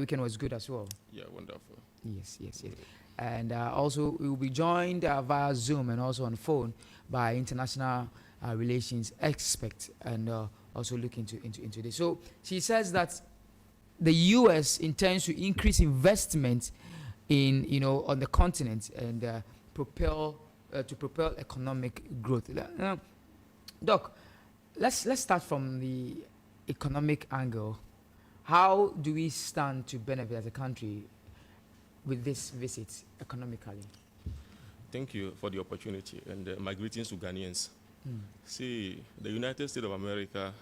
weekend was good as well. Yeah, wonderful. Yes, yes, yes. And also, we will be joined via Zoom and also on phone by international relations expert and also look into this. So she says that the U.S. intends to increase investment in on the continent and propel economic growth. Doc, let's start from the economic angle. How do we stand to benefit as a country with this visit economically? Thank you for the opportunity, and my greetings to Ghanaians. See, the United States of America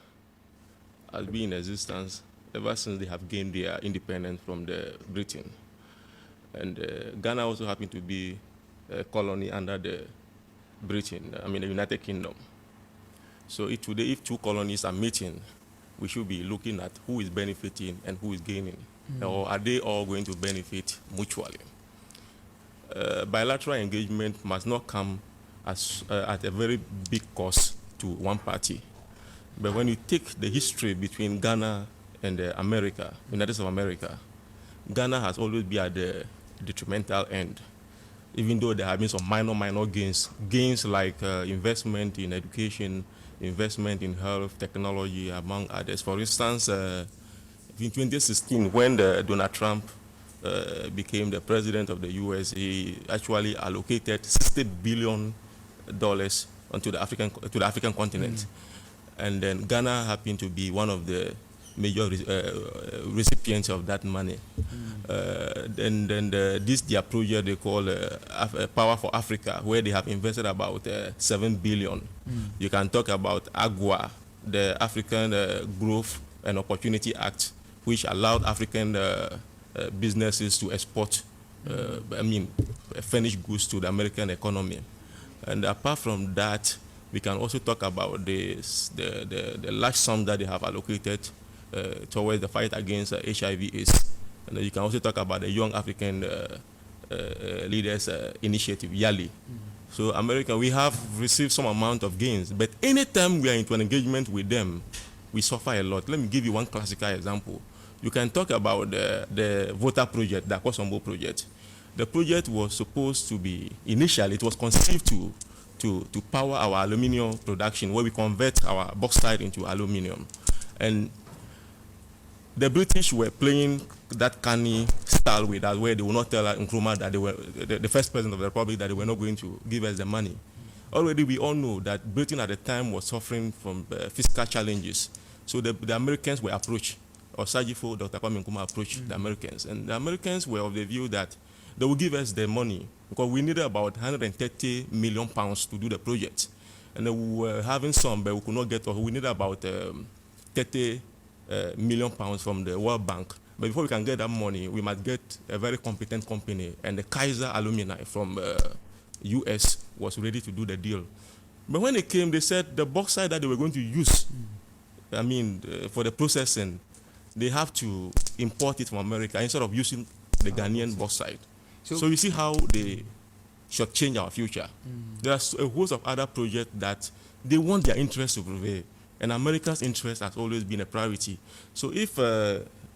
has been in existence ever since they have gained their independence from the Britain. And Ghana also happened to be a colony under the Britain, the United Kingdom. So today, if two colonies are meeting, we should be looking at who is benefiting and who is gaining. Or are they all going to benefit mutually? Bilateral engagement must not come at a very big cost to one party. But when you take the history between Ghana and America, United States of America, Ghana has always been at the detrimental end, even though there have been some minor gains like investment in education, investment in health, technology, among others. For instance, in 2016, when Donald Trump became the president of the U.S., he actually allocated $60 billion onto the African continent. And then Ghana happened to be one of the major recipients of that money. Then their project they call Power for Africa, where they have invested about $7 billion. You can talk about AGWA, the African Growth and Opportunity Act, which allowed African businesses to export finished goods to the American economy. And apart from that, we can also talk about the large sum that they have allocated towards the fight against HIV/AIDS. And you can also talk about the Young African Leaders Initiative, YALI. So America, we have received some amount of gains, but anytime we are into an engagement with them, we suffer a lot. Let me give you one classical example. You can talk about the Voter project, the Akosombo project. The project was supposed to be, initially, it was conceived to power our aluminium production, where we convert our bauxite into aluminium. And the British were playing that canny style with us, where they will not tell Nkrumah that they were the first president of the Republic, that they were not going to give us the money. Already we all know that Britain at the time was suffering from fiscal challenges. So the Americans were approached, or Sajifo, Dr. Kwame Nkrumah approached the Americans. And the Americans were of the view that they would give us the money, because we needed about 130 million pounds to do the project. And we were having some, but we could not get, we needed about 30 million pounds from the World Bank. But before we can get that money, we must get a very competent company. And the Kaiser Alumni from US was ready to do the deal. But when they came, they said the bauxite that they were going to use, for the processing, they have to import it from America instead of using the Ghanaian bauxite. So you see how they should change our future. There's a host of other projects that they want their interest to prevail. And America's interest has always been a priority. So if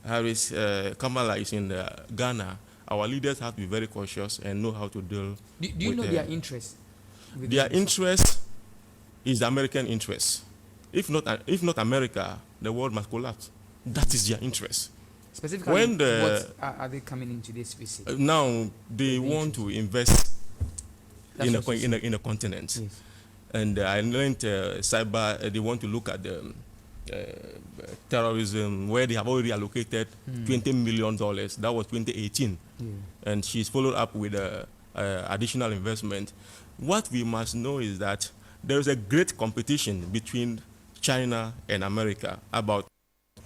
Harris, Kamala is in Ghana, our leaders have to be very cautious and know how to deal Do you know their interest? Their interest is the American interest. If not America, the world must collapse. That is their interest. Specifically, what are they coming into this visit? Now, they want to invest in a continent. Yes. And I learned cyber, they want to look at the terrorism, where they have already allocated $20 million. That was 2018. Yeah. And she's followed up with additional investment. What we must know is that there is a great competition between China and America about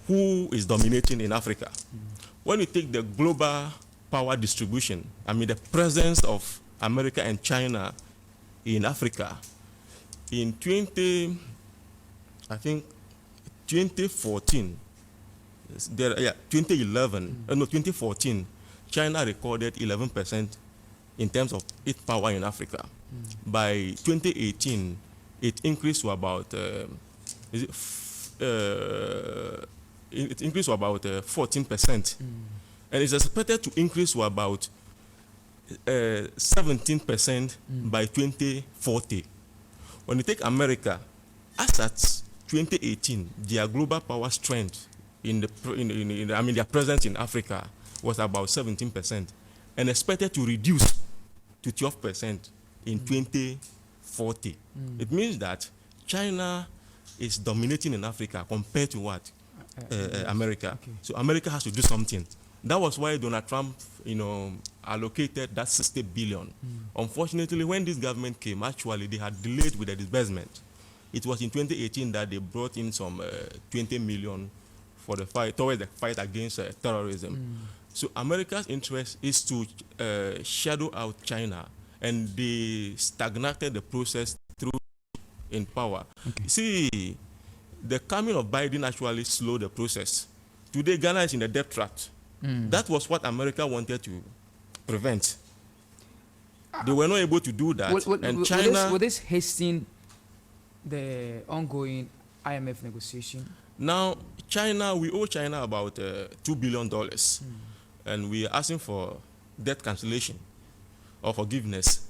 who is dominating in Africa. When you take the global power distribution, the presence of America and China in Africa, in 2014, 2014, China recorded 11% in terms of its power in Africa. By 2018, it increased to about 14%. and it's expected to increase to about 17% by 2040. When you take America, as at 2018, their global power strength their presence in Africa was about 17%, and expected to reduce to 12% in 2040. It means that China is dominating in Africa compared to what? America. Okay. So America has to do something. That was why Donald Trump, allocated that 60 billion. Unfortunately, when this government came, actually they had delayed with the disbursement. It was in 2018 that they brought in some 20 million for the fight towards the fight against terrorism. So America's interest is to shadow out China, and they stagnated the process through in power. Okay. See, the coming of Biden actually slowed the process. Today, Ghana is in the debt trap. That was what America wanted to prevent. They were not able to do that. And China... Will this hasten the ongoing IMF negotiation? Now, China, we owe China about $2 billion. And we are asking for debt cancellation or forgiveness.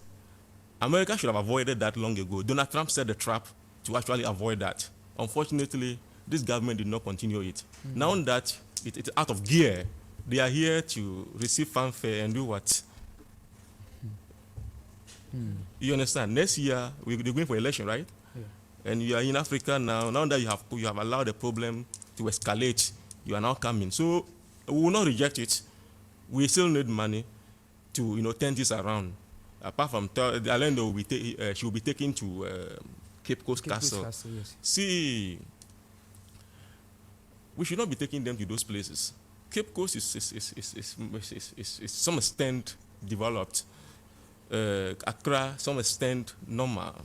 America should have avoided that long ago. Donald Trump set the trap to actually avoid that. Unfortunately, this government did not continue it. Now that it's out of gear, they are here to receive fanfare and do what? You understand? Next year, they're going for election, right? Yeah. And you are in Africa now. Now that you have allowed the problem to escalate, you are now coming. So we will not reject it. We still need money to turn this around. Apart from Alendo, she will be taken to Cape Coast Castle. Yes. See, we should not be taking them to those places. Cape Coast is some extent developed. Accra, some extent normal.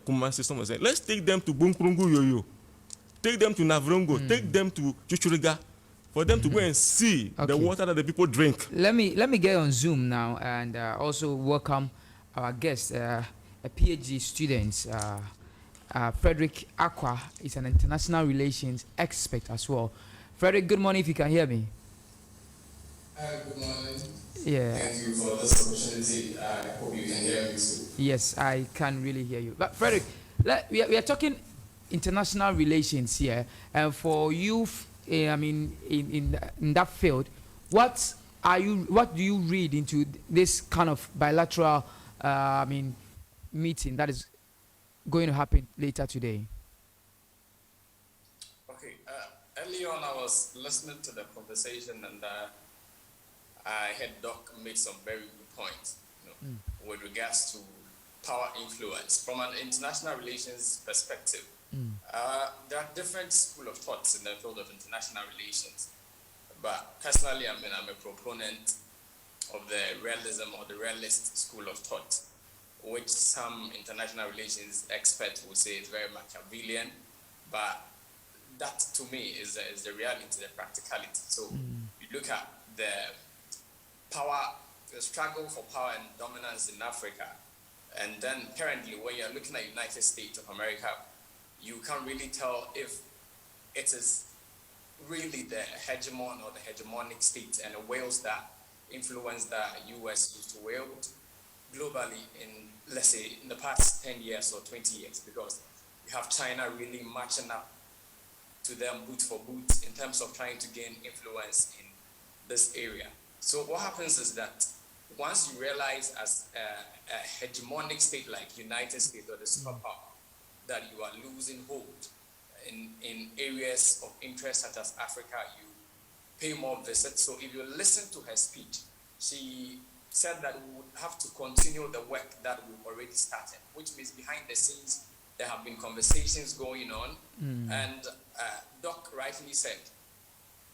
Kumasi, some extent. Let's take them to Bunkurungu Yoyo. Take them to Navrongo. Take them to Chuchuriga. For them to go and see the water that the people drink. Let me get on Zoom now and also welcome our guest, a PhD student, Frederick Aqua. Is an international relations expert as well. Frederick, good morning if you can hear me. Good morning. Yeah. Thank you for this opportunity. I hope you can hear me too. Yes, I can really hear you. But Frederick, we are talking international relations here, and for you, in that field, what do you read into this kind of bilateral, meeting that is going to happen later today? Okay. Early on, I was listening to the conversation, and I heard Doc make some very good points, with regards to power influence from an international relations perspective. There are different school of thoughts in the field of international relations, but personally, I'm a proponent of the realism or the realist school of thought, which some international relations experts will say is very Machiavellian, but that to me is the reality, the practicality. So you look at the struggle for power and dominance in Africa, and then currently when you're looking at United States of America, you can't really tell if it is really the hegemon or the hegemonic state and the whales that influence the US used to wield globally in, let's say, in the past 10 years or 20 years, because you have China really matching up to them boot for boot in terms of trying to gain influence in this area. So what happens is that once you realize as a hegemonic state like United States or the superpower, that you are losing hold in areas of interest such as Africa, you pay more visits. So if you listen to her speech, she said that we would have to continue the work that we've already started, which means behind the scenes, there have been conversations going on. And Doc rightly said,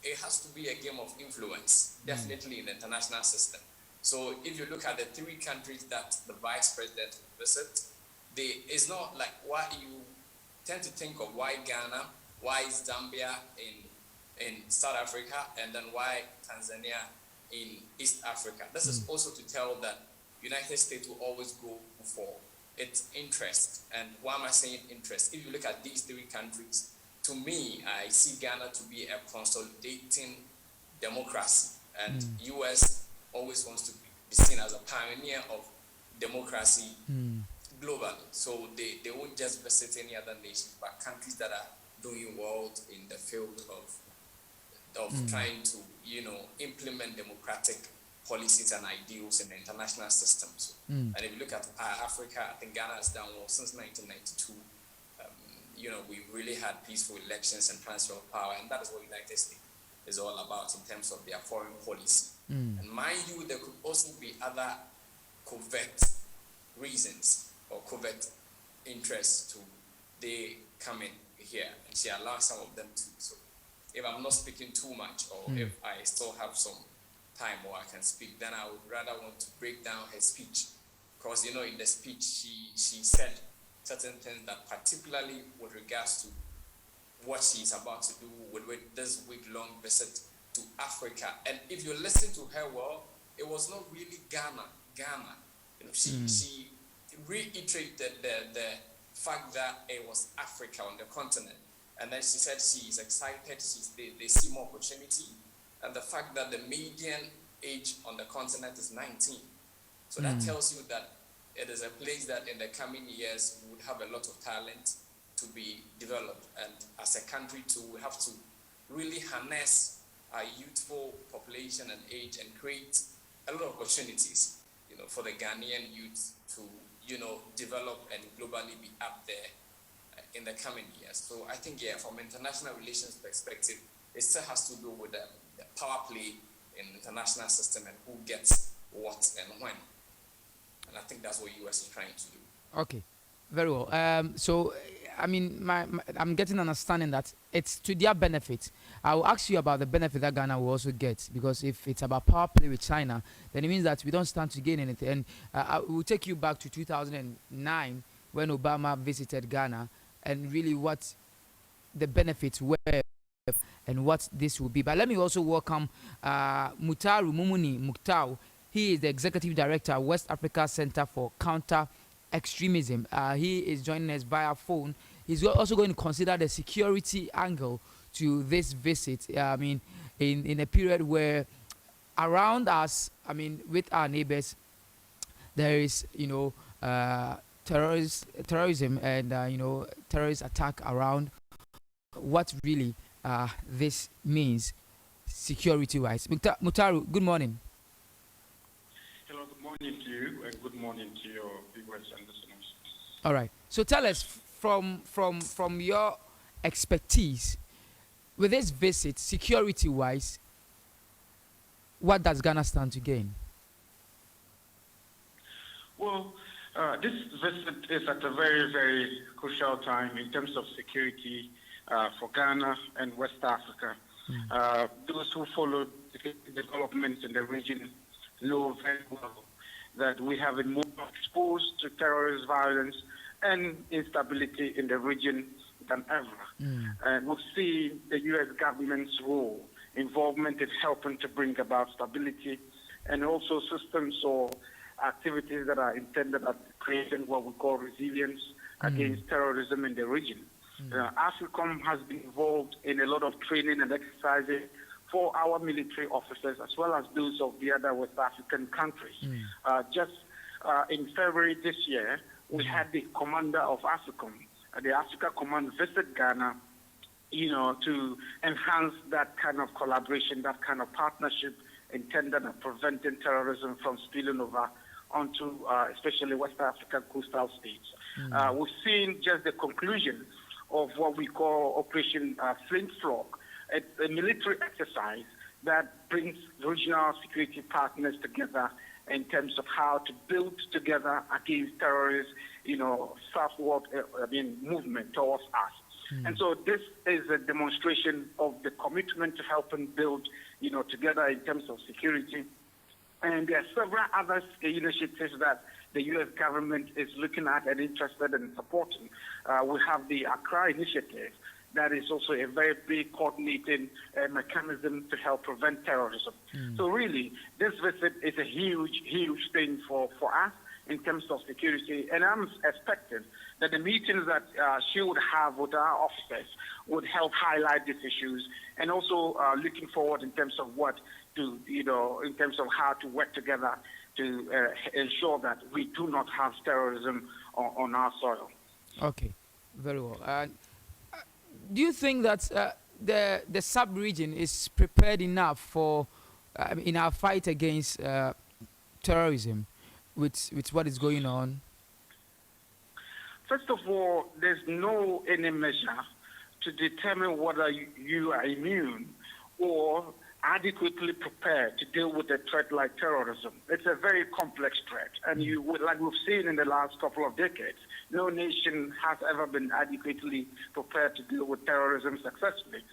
it has to be a game of influence, definitely in the international system. So if you look at the three countries that the vice president will visit, it's not like why you tend to think of why Ghana, why Zambia in South Africa, and then why Tanzania in East Africa. This is also to tell that United States will always go for its interest. And why am I saying interest? If you look at these three countries, to me, I see Ghana to be a consolidating democracy. And US always wants to be seen as a pioneer of democracy globally. So they won't just visit any other nations, but countries that are doing well in the field of trying to, implement democratic policies and ideals in the international systems. And if you look at Africa, I think Ghana has done well since 1992. We really had peaceful elections and transfer of power, and that is what United States is all about in terms of their foreign policy. And mind you, there could also be other covert reasons or covert interests to they come in here, and she allows some of them to. So if I'm not speaking too much, or if I still have some time or I can speak, then I would rather want to break down her speech, because in the speech she said certain things that, particularly with regards to what she's about to do with this week-long visit to Africa. And if you listen to her well, it was not really Ghana. She reiterated the fact that it was Africa on the continent. And then she said she is excited, they see more opportunity, and the fact that the median age on the continent is 19. So that tells you that it is a place that in the coming years we would have a lot of talent to be developed. And as a country too, we have to really harness our youthful population and age and create a lot of opportunities, for the Ghanaian youth to, develop and globally be up there in the coming years. So I think, from international relations perspective, it still has to do with the power play in the international system and who gets what and when. And I think that's what US is trying to do. Okay, very well. So, I mean, I'm getting an understanding that it's to their benefit. I will ask you about the benefit that Ghana will also get, because if it's about power play with China, then it means that we don't stand to gain anything. And I will take you back to 2009 when Obama visited Ghana, and really what the benefits were and what this will be. But let me also welcome Mutaru Mumuni Muktau. He is the Executive Director at West Africa Center for Counter Extremism. He is joining us via phone. He's also going to consider the security angle to this visit. In a period where around us, with our neighbors, there is, terrorism and, terrorist attack around. What really this means security-wise. Mutaru, good morning. Hello, good morning to you, and good morning to your viewers and listeners. All right. So tell us, from your expertise, with this visit, security-wise, what does Ghana stand to gain? Well, this visit is at a very, very crucial time in terms of security for Ghana and West Africa. Those who follow the developments in the region know very well that we have been more exposed to terrorist violence and instability in the region than ever. And we'll see the U.S. government's role, involvement in helping to bring about stability, and also systems or activities that are intended at creating what we call resilience against terrorism in the region. AFRICOM has been involved in a lot of training and exercising for our military officers, as well as those of the other West African countries. Just in February this year, we had the commander of AFRICOM, the Africa Command, visit Ghana, to enhance that kind of collaboration, that kind of partnership intended at preventing terrorism from spilling over onto especially West African coastal states. We've seen just the conclusion of what we call Operation Flintlock, a military exercise that brings regional security partners together in terms of how to build together against terrorist, southward movement towards us. And so this is a demonstration of the commitment to helping build, together in terms of security. And there are several other initiatives that the U.S. government is looking at and interested in supporting. We have the Accra Initiative. That is also a very big coordinating mechanism to help prevent terrorism. So really, this visit is a huge, huge thing for us in terms of security. And I'm expecting that the meetings that she would have with our officers would help highlight these issues, and also looking forward in terms of what to, in terms of how to work together to ensure that we do not have terrorism on our soil. Okay, very well. Do you think that the sub-region is prepared enough for in our fight against terrorism with what is going on? First of all, there's no any measure to determine whether you are immune or adequately prepared to deal with a threat like terrorism. It's a very complex threat, and like we've seen in the last couple of decades, no nation has ever been adequately prepared to deal with terrorism successfully.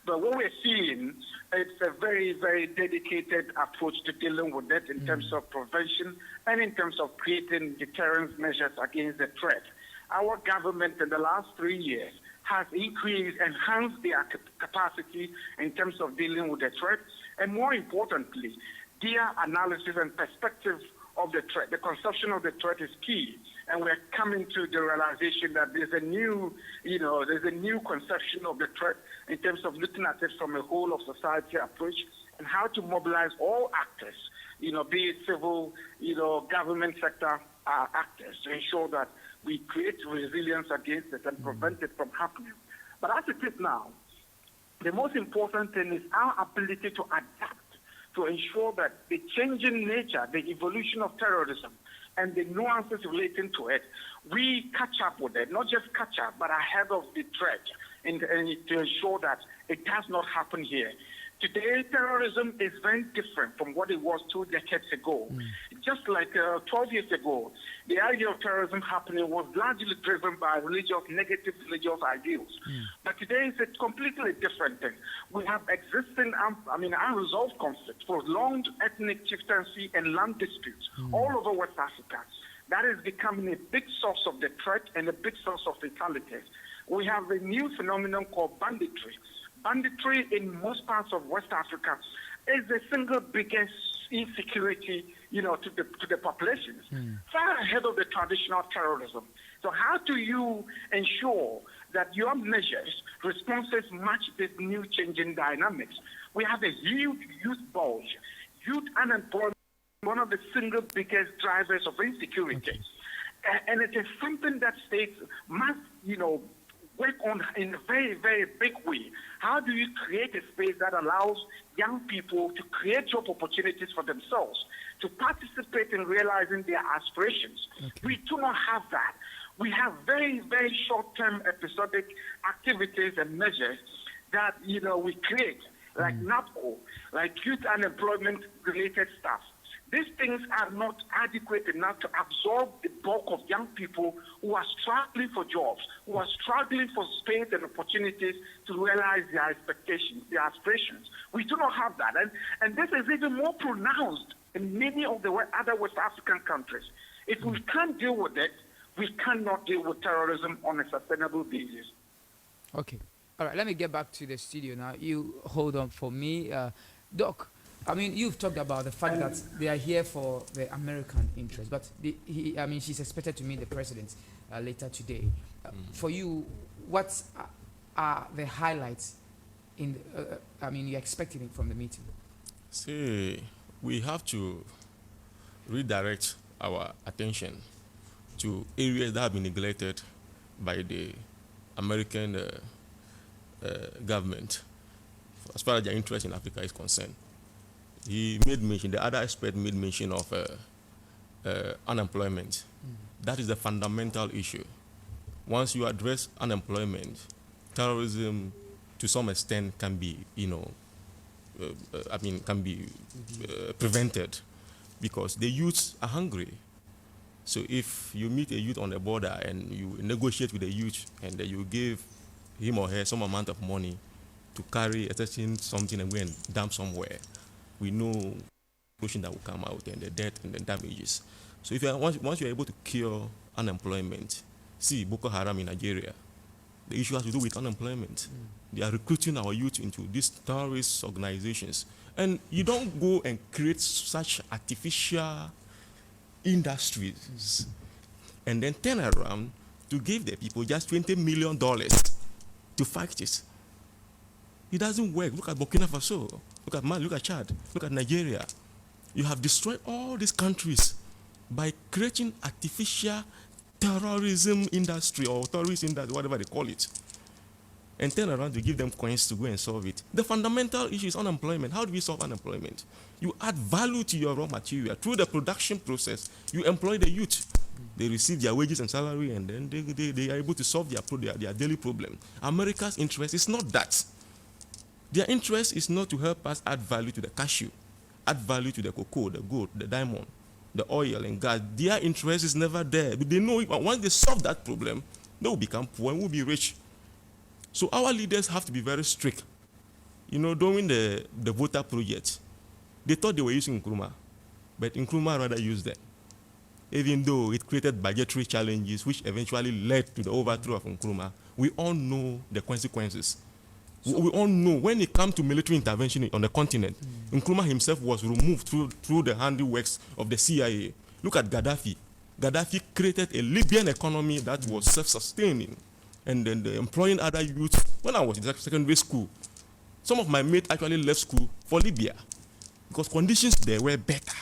But what we're seeing, it's a very, very dedicated approach to dealing with it in terms of prevention and in terms of creating deterrence measures against the threat. Our government in the last 3 years has enhanced their capacity in terms of dealing with the threat, and more importantly, their analysis and perspective of the threat. The conception of the threat is key, and we're coming to the realization that there's a new conception of the threat in terms of looking at it from a whole of society approach and how to mobilize all actors, be it civil, government sector actors, to ensure that we create resilience against it and prevent it from happening. But as it is now, the most important thing is our ability to adapt to ensure that the changing nature, the evolution of terrorism, and the nuances relating to it, we catch up with it, not just catch up, but ahead of the threat, and to ensure that it does not happen here. Today, terrorism is very different from what it was 2 decades ago. Just like 12 years ago, the idea of terrorism happening was largely driven by negative religious ideals. But today, it's a completely different thing. We have existing, unresolved conflicts, prolonged ethnic chieftaincy and land disputes all over West Africa. That is becoming a big source of the threat and a big source of fatalities. We have a new phenomenon called banditry. Banditry in most parts of West Africa is the single biggest insecurity, to the populations, far ahead of the traditional terrorism. So how do you ensure that your measures, responses match this new changing dynamics? We have a huge youth bulge, youth unemployment, one of the single biggest drivers of insecurity. And it is something that states must, work on in a very, very big way. How do you create a space that allows young people to create job opportunities for themselves, to participate in realizing their aspirations? We do not have that. We have very, very short-term episodic activities and measures that, we create, like NAPCO, like youth unemployment-related stuff. These things are not adequate enough to absorb the bulk of young people who are struggling for jobs, who are struggling for space and opportunities to realize their expectations, their aspirations. We do not have that. And this is even more pronounced in many of the other West African countries. If we can't deal with it, we cannot deal with terrorism on a sustainable basis. Okay. All right, let me get back to the studio now. You hold on for me. Doc, you've talked about the fact that they are here for the American interest, but she's expected to meet the president later today. For you, what are the highlights you're expecting from the meeting? See, we have to redirect our attention to areas that have been neglected by the American government as far as their interest in Africa is concerned. He made mention, the other expert made mention of unemployment. That is a fundamental issue. Once you address unemployment, terrorism to some extent can be, prevented, because the youths are hungry. So if you meet a youth on the border and you negotiate with the youth and you give him or her some amount of money to carry a certain something and go and dump somewhere, we know the pollution that will come out and the death and the damages. So if once you're able to cure unemployment, see Boko Haram in Nigeria, the issue has to do with unemployment. They are recruiting our youth into these terrorist organizations. And you don't go and create such artificial industries and then turn around to give the people just $20 million to fight it. It doesn't work. Look at Burkina Faso. Look at Mali, look at Chad, look at Nigeria. You have destroyed all these countries by creating artificial terrorism industry or terrorist industry, whatever they call it, and turn around to give them coins to go and solve it. The fundamental issue is unemployment. How do we solve unemployment? You add value to your raw material. Through the production process, you employ the youth. They receive their wages and salary, and then they are able to solve their daily problem. America's interest is not that. Their interest is not to help us add value to the cashew, add value to the cocoa, the gold, the diamond, the oil and gas. Their interest is never there. But they know once they solve that problem, they will become poor and will be rich. So our leaders have to be very strict. You know, during the voter project, they thought they were using Nkrumah, but Nkrumah rather used them, even though it created budgetary challenges which eventually led to the overthrow of Nkrumah. We all know the consequences. We all know when it comes to military intervention on the continent, Nkrumah himself was removed through the handiworks of the CIA. Look at Gaddafi. Gaddafi created a Libyan economy that was self-sustaining and then employing other youth. When I was in secondary school, some of my mates actually left school for Libya because conditions there were better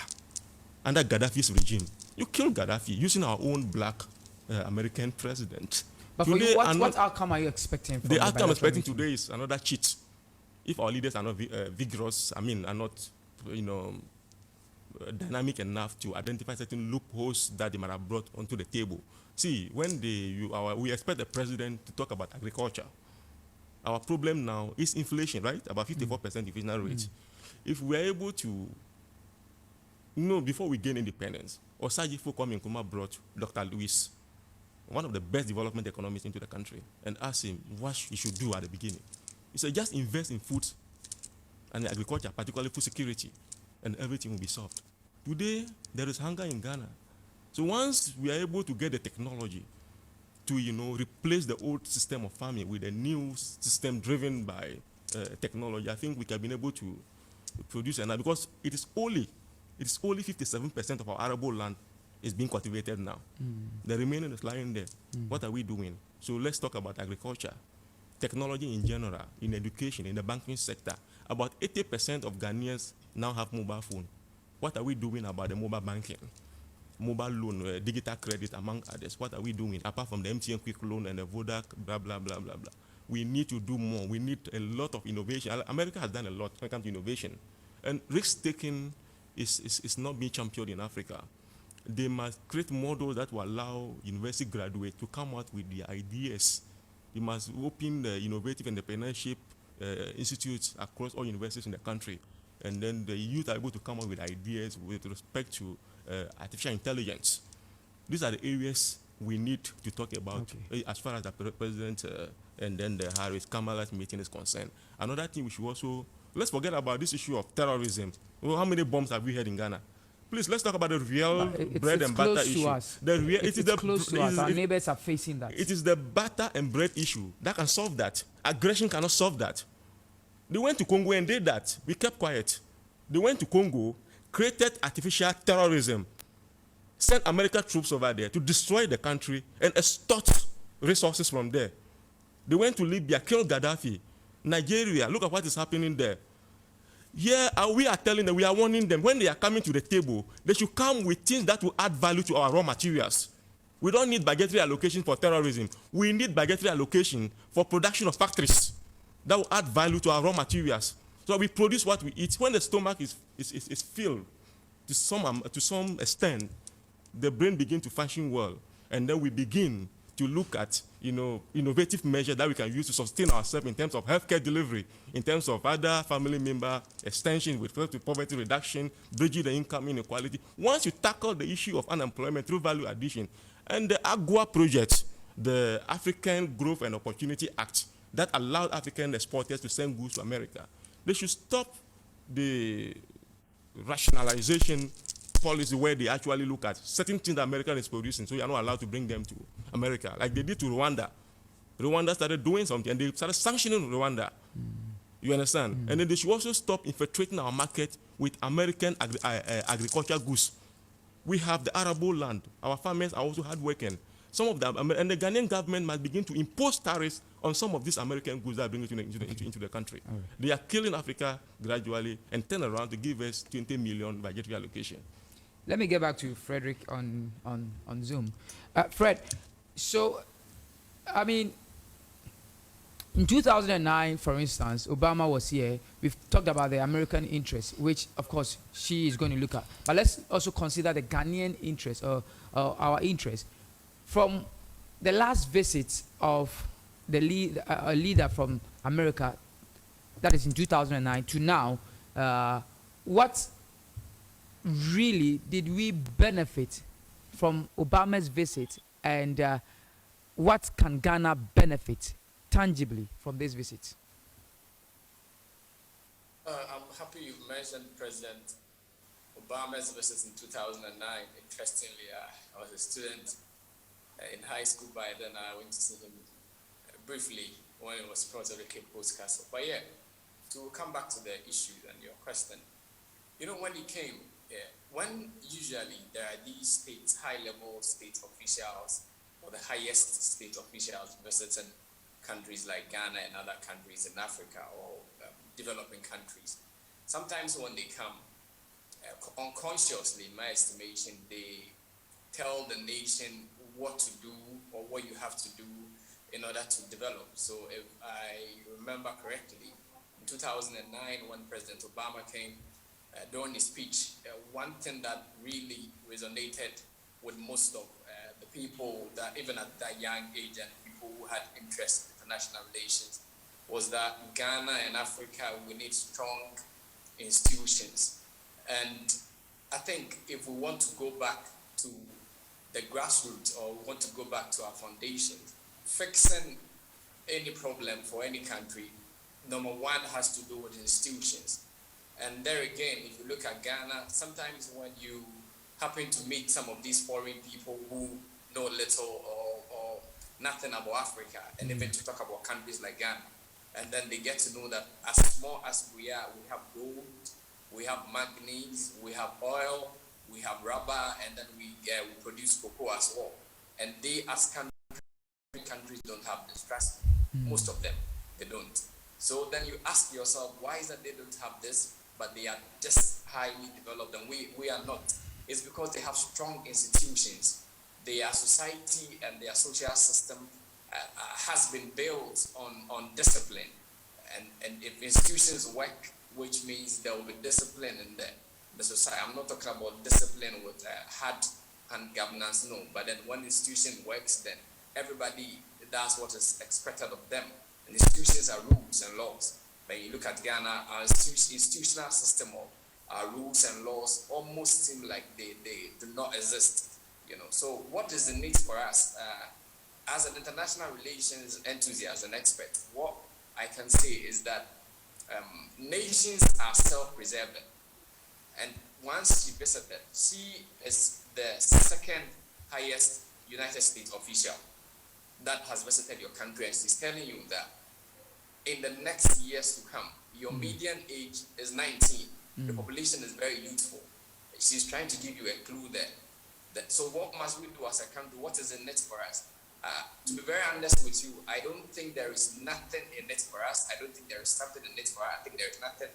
under Gaddafi's regime. You killed Gaddafi using our own black American president. But for you, what outcome are you expecting? From the outcome I'm expecting today is another cheat. If our leaders are not vigorous, are not, dynamic enough to identify certain loopholes that they might have brought onto the table. See, when we expect the president to talk about agriculture. Our problem now is inflation, right? About 54% inflation rate. If we are able to, before we gain independence, Osajifo Kwame Nkrumah brought Dr. Lewis, one of the best development economists, into the country, and asked him what he should do at the beginning. He said, just invest in food and agriculture, particularly food security, and everything will be solved. Today, there is hunger in Ghana. So once we are able to get the technology to, replace the old system of farming with a new system driven by technology, I think we can be able to produce enough, because it is only 57% of our arable land is being cultivated now. The remaining is lying there. What are we doing? So let's talk about agriculture, technology in general, in education, in the banking sector. About 80% of Ghanaians now have mobile phone. What are we doing about the mobile banking, mobile loan, digital credit, among others? What are we doing apart from the MTN quick loan and the Vodac, blah, blah, blah, blah, blah? We need to do more. We need a lot of innovation. America has done a lot when it comes to innovation. And risk-taking is not being championed in Africa. They must create models that will allow university graduates to come out with their ideas. They must open the innovative entrepreneurship institutes across all universities in the country. And then the youth are able to come up with ideas with respect to artificial intelligence. These are the areas we need to talk about as far as the president and then the Harris Kamala's meeting is concerned. Another thing we should also, let's forget about this issue of terrorism. Well, how many bombs have we had in Ghana? Please, let's talk about the real bread and butter issue. It's close to us. Our neighbors are facing that. It is the butter and bread issue that can solve that. Aggression cannot solve that. They went to Congo and did that. We kept quiet. They went to Congo, created artificial terrorism, sent American troops over there to destroy the country and extort resources from there. They went to Libya, killed Gaddafi. Nigeria, look at what is happening there. Here, we are telling them, we are warning them, when they are coming to the table, they should come with things that will add value to our raw materials. We don't need budgetary allocation for terrorism. We need budgetary allocation for production of factories that will add value to our raw materials. So we produce what we eat. When the stomach is filled to some extent, the brain begins to function well, and then we begin to look at innovative measures that we can use to sustain ourselves in terms of healthcare delivery, in terms of other family member extension with respect to poverty reduction, bridging the income inequality. Once you tackle the issue of unemployment through value addition, and the AGWA project, the African Growth and Opportunity Act, that allowed African exporters to send goods to America, they should stop the rationalization policy where they actually look at certain things that America is producing, so you are not allowed to bring them to America, like they did to Rwanda. Rwanda started doing something, and they started sanctioning Rwanda. You understand? And then they should also stop infiltrating our market with American agricultural goods. We have the arable land. Our farmers are also hardworking. Some of them, and the Ghanaian government must begin to impose tariffs on some of these American goods that are bringing into the country. Right. They are killing Africa gradually and turn around to give us 20 million budgetary allocation. Let me get back to Frederick on Zoom. Fred, so, I mean, in 2009, for instance, Obama was here. We've talked about the American interest, which, of course, she is going to look at. But let's also consider the Ghanaian interest, or our interest. From the last visit of the a leader from America, that is in 2009, to now, what really did we benefit from Obama's visit, and what can Ghana benefit tangibly from this visit? I'm happy you mentioned President Obama's visit in 2009. Interestingly, I was a student in high school by then. I went to see him briefly when it was part of the Cape Coast Castle. But yeah, to come back to the issue and your question, you know, when he came, when usually there are these states, high-level state officials, or the highest state officials visiting countries like Ghana and other countries in Africa, or developing countries, sometimes when they come, unconsciously, in my estimation, they tell the nation what to do or what you have to do in order to develop. So if I remember correctly, in 2009, when President Obama came, during his speech, one thing that really resonated with most of the people that even at that young age and people who had interest in international relations was that Ghana and Africa, we need strong institutions. And I think if we want to go back to the grassroots, or we want to go back to our foundations, fixing any problem for any country, number one has to do with institutions. And there again, if you look at Ghana, sometimes when you happen to meet some of these foreign people who know little or nothing about Africa, and even to talk about countries like Ghana, and then they get to know that as small as we are, we have gold, we have manganese, we have oil, we have rubber, and then we produce cocoa as well. And they, as countries, don't have this. Trust me, most of them, they don't. So then you ask yourself, why is that they don't have this, but they are just highly developed and we are not? It's because they have strong institutions. Their society and their social system has been built on discipline. And if institutions work, which means there will be discipline in the society. I'm not talking about discipline with hard hand governance, no. But then when institution works, then everybody does what is expected of them. And institutions are rules and laws. When you look at Ghana, our institutional system of our rules and laws almost seem like they do not exist. You know, so what is the need for us? As an international relations enthusiast and expert, what I can say is that nations are self-preserving. And once she visited, she is the second highest United States official that has visited your country, and she's telling you that in the next years to come, your median age is 19. The population is very youthful. She's trying to give you a clue there. So what must we do as a country? What is in it for us? To be very honest with you, I don't think there is nothing in it for us. I don't think there is something in it for us. I think there is nothing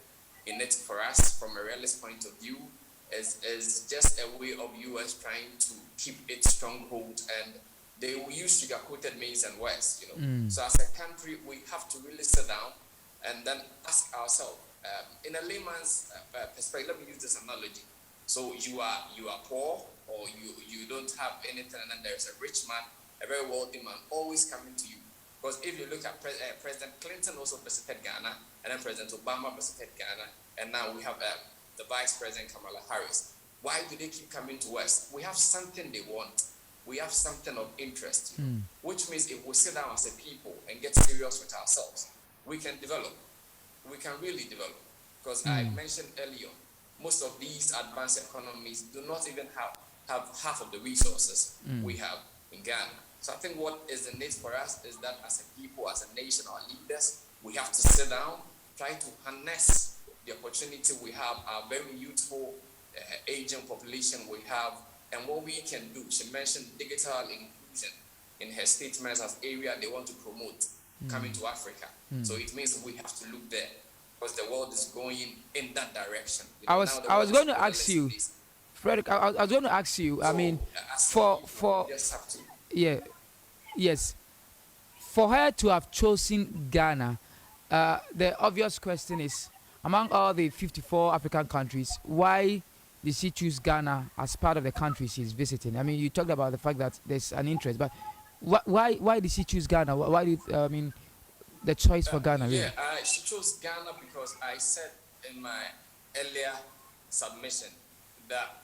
in it for us from a realist point of view. Is just a way of US trying to keep its stronghold, and they will use sugar-coated means and words, you know. So as a country, we have to really sit down and then ask ourselves, in a layman's perspective, let me use this analogy. So you are poor, or you don't have anything, and then there's a rich man, a very wealthy man, always coming to you. Because if you look at President Clinton also visited Ghana, and then President Obama visited Ghana, and now we have the Vice President Kamala Harris. Why do they keep coming to us? We have something they want. We have something of interest, you know, which means if we sit down as a people and get serious with ourselves, we can develop. We can really develop. Because I mentioned earlier, most of these advanced economies do not even have half of the resources we have in Ghana. So I think what is the need for us is that as a people, as a nation, our leaders, we have to sit down, try to harness the opportunity we have, our very youthful aging population we have, and what we can do. She mentioned digital inclusion in her statements as area they want to promote. coming to Africa. So it means we have to look there because the world is going in that direction. I was going to ask you, Frederick. I was going to ask you. I mean, for you just have to. yeah, yes, for her to have chosen Ghana, the obvious question is, among all the 54 African countries, why did she choose Ghana as part of the country she's visiting? I mean, you talked about the fact that there's an interest, but why did she choose Ghana? Why did I mean the choice for Ghana? Really? Yeah, she chose Ghana because I said in my earlier submission that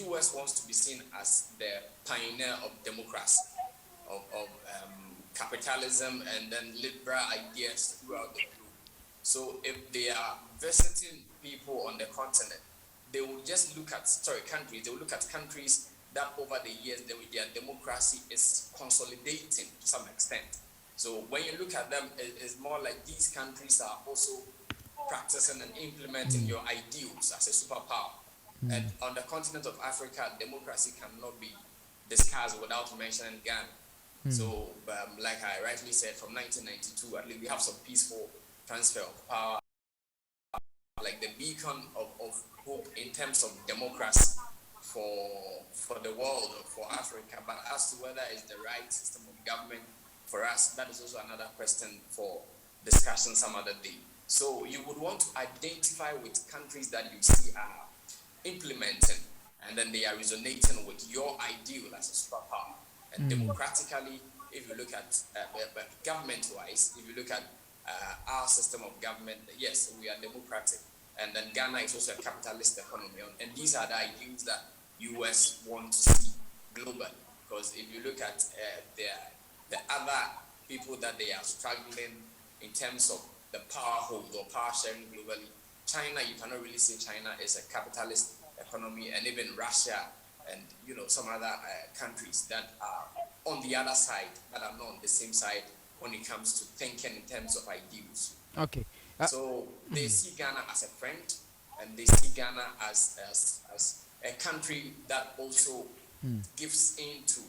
U.S. wants to be seen as the pioneer of democracy, of capitalism, and then liberal ideas throughout the globe. So if they are visiting people on the continent, they will just look at countries. They will look at countries that over the years their democracy is consolidating to some extent. So when you look at them, it's more like these countries are also practicing and implementing your ideals as a superpower. And on the continent of Africa, democracy cannot be discussed without mentioning Ghana. So, like I rightly said, from 1992, at least we have some peaceful transfer of power, like the beacon of hope in terms of democracy for the world or for Africa. But as to whether it's the right system of government for us, that is also another question for discussion some other day. So you would want to identify with countries that you see are implementing, and then they are resonating with your ideal as a superpower. And democratically, if you look at government-wise, if you look at our system of government, yes, we are democratic. And then Ghana is also a capitalist economy. And these are the ideals that US want to see globally. Because if you look at the other people that they are struggling in terms of the power hold or power sharing globally, China, you cannot really say China is a capitalist economy, and even Russia and some other countries that are on the other side, that are not on the same side when it comes to thinking in terms of ideals. Okay. So they see Ghana as a friend, and they see Ghana as a country that also gives into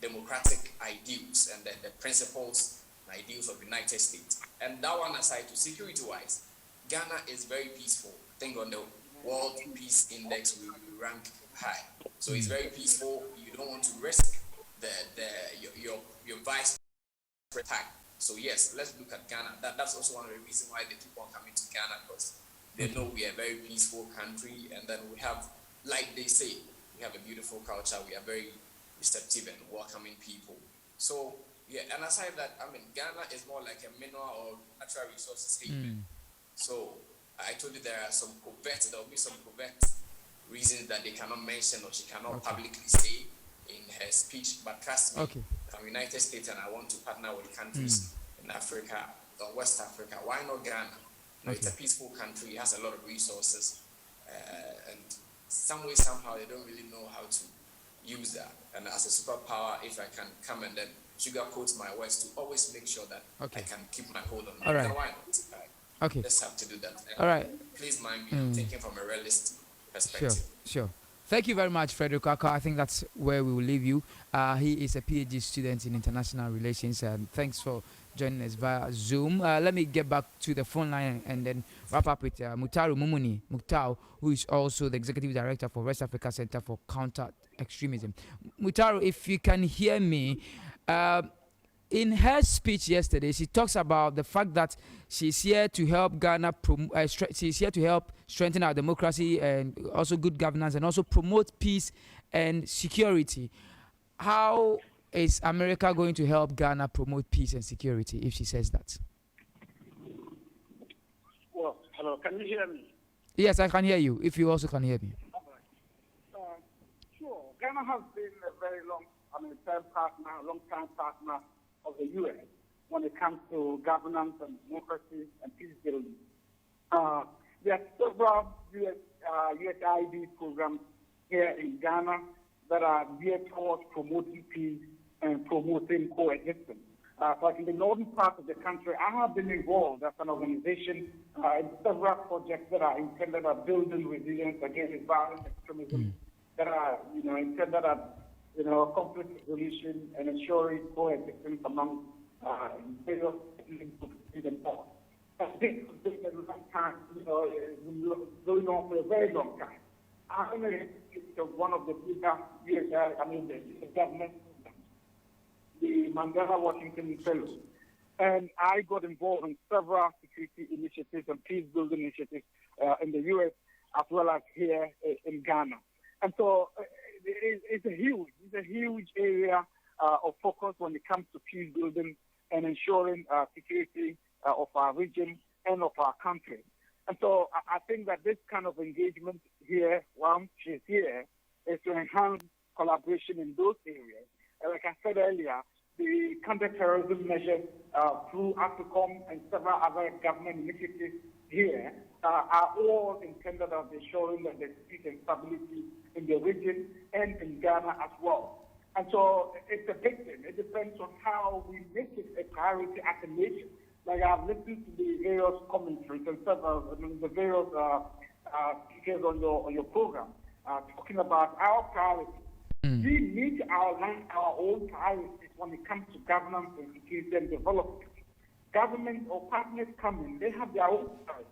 democratic ideals and the principles and ideals of the United States. And that one aside, to security-wise, Ghana is very peaceful. I think on the World Peace Index, we rank high. So it's very peaceful. You don't want to risk your vice attack. So yes, let's look at Ghana. That's also one of the reasons why they keep on coming to Ghana, because they know we are a very peaceful country, and then we have, like they say, we have a beautiful culture. We are very receptive and welcoming people. So yeah, and aside that, I mean, Ghana is more like a mineral or natural resources haven. So I told you there will be some covert reasons that they cannot mention or she cannot publicly say in her speech, but trust me, I'm United States and I want to partner with countries in Africa or West Africa. Why not Ghana? It's a peaceful country, it has a lot of resources, and some way, somehow, they don't really know how to use that. And as a superpower, if I can come and then sugarcoat my words to always make sure that I can keep my hold on it, then why not? Okay. Just have to do that. And all right. Please mind me, I'm thinking from a realist perspective. Sure. Thank you very much, Frederick Aka. I think that's where we will leave you. He is a PhD student in international relations, and thanks for joining us via Zoom. Let me get back to the phone line and then wrap up with Mutaru Mumuni Muktau, who is also the executive director for West Africa Center for Counter Extremism. Mutaru, if you can hear me, in her speech yesterday, she talks about the fact that she's here to help Ghana, she's here to help strengthen our democracy and also good governance, and also promote peace and security. How is America going to help Ghana promote peace and security if she says that? Well, hello, can you hear me? Yes, I can hear you, if you also can hear me. Sure. Ghana has been a very long-time partner of the U.S. when it comes to governance and democracy and peace building. There are several USAID programs here in Ghana that are geared towards promoting peace and promoting coexistence. Like in the northern part of the country, I have been involved as an organization in several projects that are intended at building resilience against violent extremism, that are intended at conflict resolution and ensuring coexistence among various in the north. This has been a long time, going on for a very long time. I'm one of the bigger the government, the Mandela Washington Fellow. And I got involved in several security initiatives and peace-building initiatives in the U.S. as well as here in Ghana. And so it's a huge area of focus when it comes to peace-building and ensuring security of our region and of our country. And so I think that this kind of engagement here, while she's here, is to enhance collaboration in those areas. And like I said earlier, the counterterrorism measures through AFRICOM and several other government initiatives here are all intended at ensuring that there's peace and stability in the region and in Ghana as well. And so it's a big thing. It depends on how we make it a priority as a nation. Like I've listened to the various commentaries and the various speakers on your program talking about our priorities. We need to outline our own priorities when it comes to governance and security and development. Government or partners come in, they have their own priorities.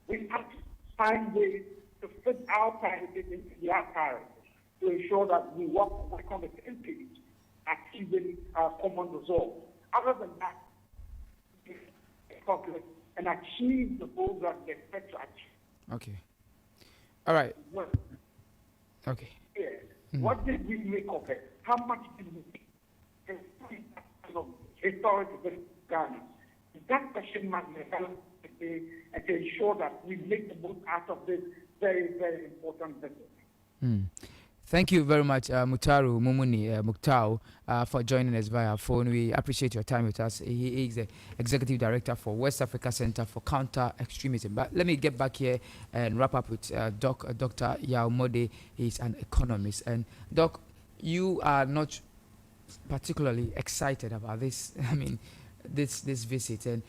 We have to find ways to fit our priorities into their priorities to ensure that we work on the same page, achieving common results. Other than that, and achieve the goals that they expect to achieve. Okay. All right. Well, okay. Yeah. What did we make of it? How much did we make? Historic event Ghana. That question must be held today and to ensure that we make the most out of this very, very important visit. Thank you very much, Mutaru Mumuni Muktau, for joining us via phone. We appreciate your time with us. He is the Executive Director for West Africa Center for Counter-Extremism. But let me get back here and wrap up with Dr. Yao Mode. He's an economist. And Doc, you are not particularly excited about this. I mean, this visit and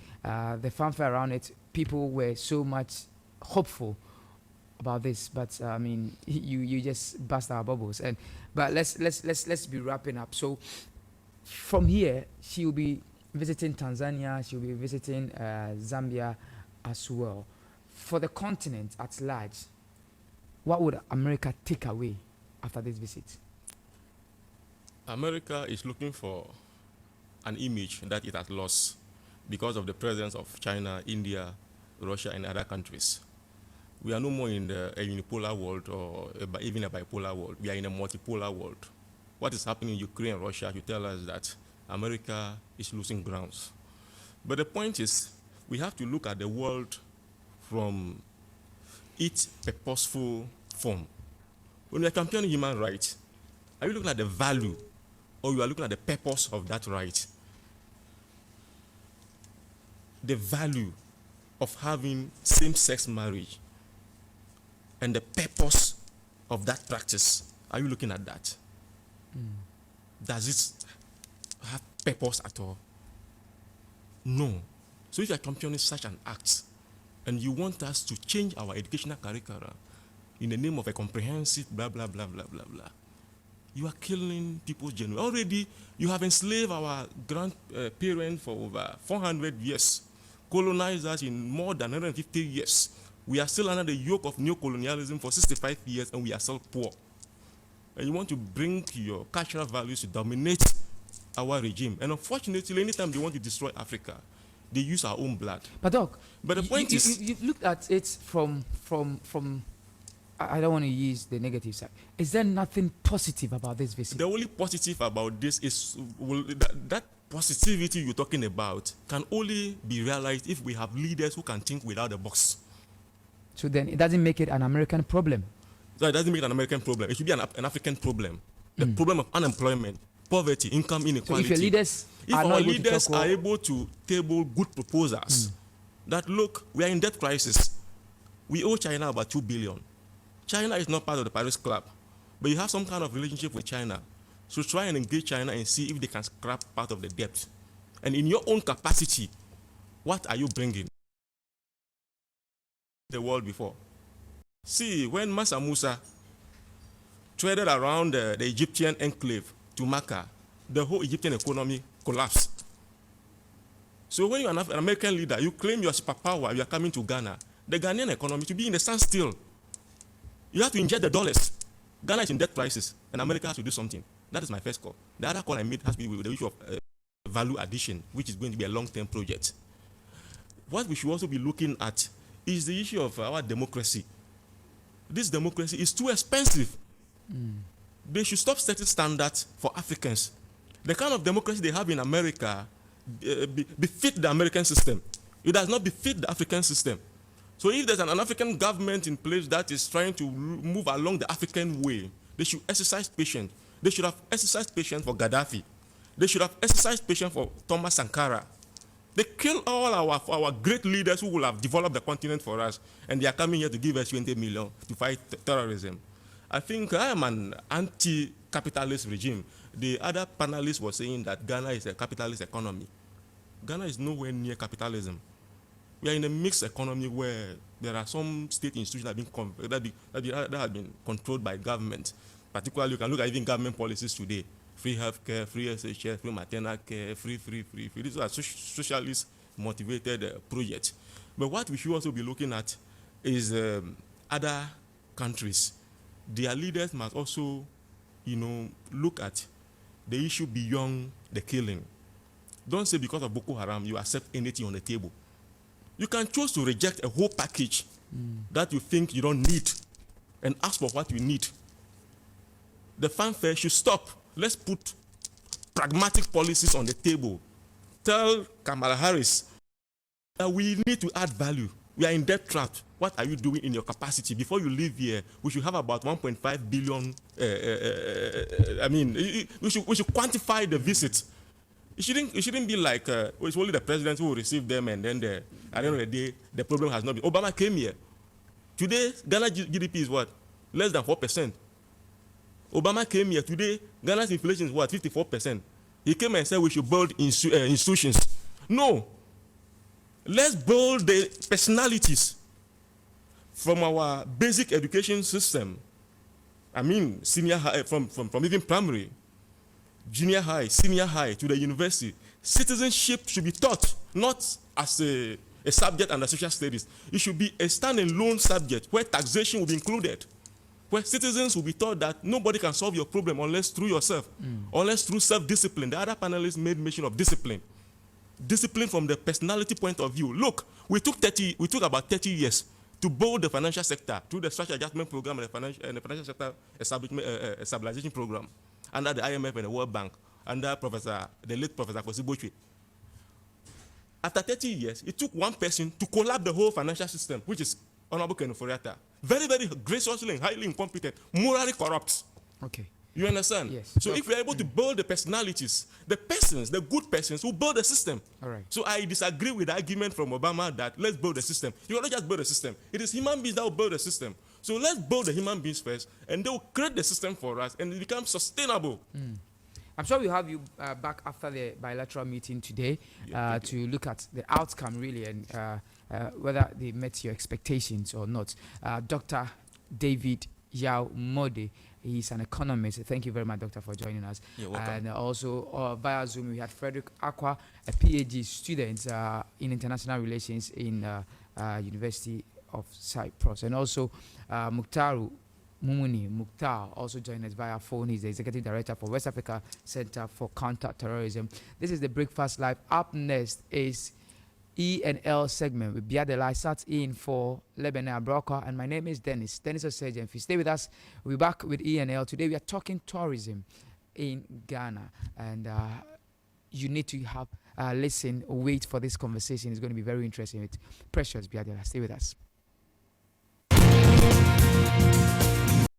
the fanfare around it. People were so much hopeful about this, but I mean, you just bust our bubbles. But let's be wrapping up. So from here, she will be visiting Tanzania. She will be visiting Zambia as well. For the continent at large, what would America take away after this visit? America is looking for an image that it has lost because of the presence of China, India, Russia, and other countries. We are no more in a unipolar world or even a bipolar world. We are in a multipolar world. What is happening in Ukraine and Russia should tell us that America is losing grounds. But the point is, we have to look at the world from its purposeful form. When we are campaigning human rights, are you looking at the value or you are looking at the purpose of that right? The value of having same-sex marriage and the purpose of that practice, are you looking at that? Does it have purpose at all? No. So if you are campaigning such an act and you want us to change our educational curricula in the name of a comprehensive blah, blah, blah, blah, blah, blah, you are killing people's genuine. Already, you have enslaved our grandparents for over 400 years, colonized us in more than 150 years. We are still under the yoke of neocolonialism for 65 years, and we are still poor. And you want to bring your cultural values to dominate our regime. And unfortunately, anytime they want to destroy Africa, they use our own blood. But Doc, but the point is, you've looked at it from I don't want to use the negative side. Is there nothing positive about this visit? The only positive about this is that positivity you're talking about can only be realized if we have leaders who can think without the box. So then it doesn't make it an American problem. So it doesn't make it an American problem. It should be an African problem. The problem of unemployment, poverty, income inequality. So if your leaders our leaders are able to table good proposals that, look, we are in debt crisis. We owe China about $2 billion. China is not part of the Paris Club, but you have some kind of relationship with China. So try and engage China and see if they can scrap part of the debt. And in your own capacity, what are you bringing the world before? See, when Mansa Musa traded around the Egyptian enclave to Mecca, the whole Egyptian economy collapsed. So when you're an American leader, you claim you're superpower, you are coming to Ghana. The Ghanaian economy to be in a standstill. You have to inject the dollars. Ghana is in debt crisis, and America has to do something. That is my first call. The other call I made has to be with the issue of value addition, which is going to be a long-term project. What we should also be looking at is the issue of our democracy. This democracy is too expensive. They should stop setting standards for Africans. The kind of democracy they have in America befit the American system. It does not befit the African system. So if there's an African government in place that is trying to move along the African way, they should exercise patience. They should have exercised patience for Gaddafi. They should have exercised patience for Thomas Sankara. They kill all our great leaders who will have developed the continent for us, and they are coming here to give us 20 million to fight terrorism. I think I am an anti-capitalist regime. The other panelist was saying that Ghana is a capitalist economy. Ghana is nowhere near capitalism. We are in a mixed economy where there are some state institutions that have been controlled by government. Particularly, you can look at even government policies today. Free healthcare, free SHS, free maternal care, free. These are socialist motivated projects. But what we should also be looking at is other countries. Their leaders must also, look at the issue beyond the killing. Don't say because of Boko Haram you accept anything on the table. You can choose to reject a whole package that you think you don't need and ask for what you need. The fanfare should stop. Let's put pragmatic policies on the table. Tell Kamala Harris that we need to add value. We are in debt trap. What are you doing in your capacity? Before you leave here, we should have about 1.5 billion. We should quantify the visit. It shouldn't be like it's only the president who will receive them, and then at the end of the day, the problem has not been. Obama came here. Today, Ghana GDP is what? Less than 4%. Obama came here. Today, Ghana's inflation is what? 54%. He came and said we should build institutions. No. Let's build the personalities from our basic education system. Senior high, from even primary, junior high, senior high to the university. Citizenship should be taught, not as a subject under social studies. It should be a standalone subject where taxation will be included, where citizens will be taught that nobody can solve your problem unless through yourself, unless through self-discipline. The other panelists made mention of discipline. Discipline from the personality point of view. Look, we took about 30 years to build the financial sector through the structural adjustment program and the financial sector stabilization program under the IMF and the World Bank, under the late Professor Kwesi Bochwe. After 30 years, it took one person to collapse the whole financial system, which is Honorable Ken Ofori-Atta. Very, very graciously and highly incompetent, morally corrupt. Okay. You understand? Yes. So if we are able to build the personalities, the persons, the good persons who build the system. All right. So I disagree with the argument from Obama that let's build the system. You cannot just build a system. It is human beings that will build the system. So let's build the human beings first, and they will create the system for us, and it becomes sustainable. I'm sure we'll have you back after the bilateral meeting today to look at the outcome really and whether they met your expectations or not. Dr. David Yao Mode, he's an economist. Thank you very much, Doctor, for joining us. You're welcome. And also via Zoom, we had Frederick Aqua, a PhD student in international relations in University of Cyprus, and also Mukhtaru Mukhtar also joined us via phone. He's the Executive Director for West Africa Center for Counter-Terrorism. This is the Breakfast Live. Up next is E&L segment with Biadela. I sat in for Lebanon Broker, and my name is Dennis Oseje. If you stay with us, we'll be back with E&L. Today we are talking tourism in Ghana, and you need to have listen, wait for this conversation. It's going to be very interesting with Precious Biadela. Stay with us.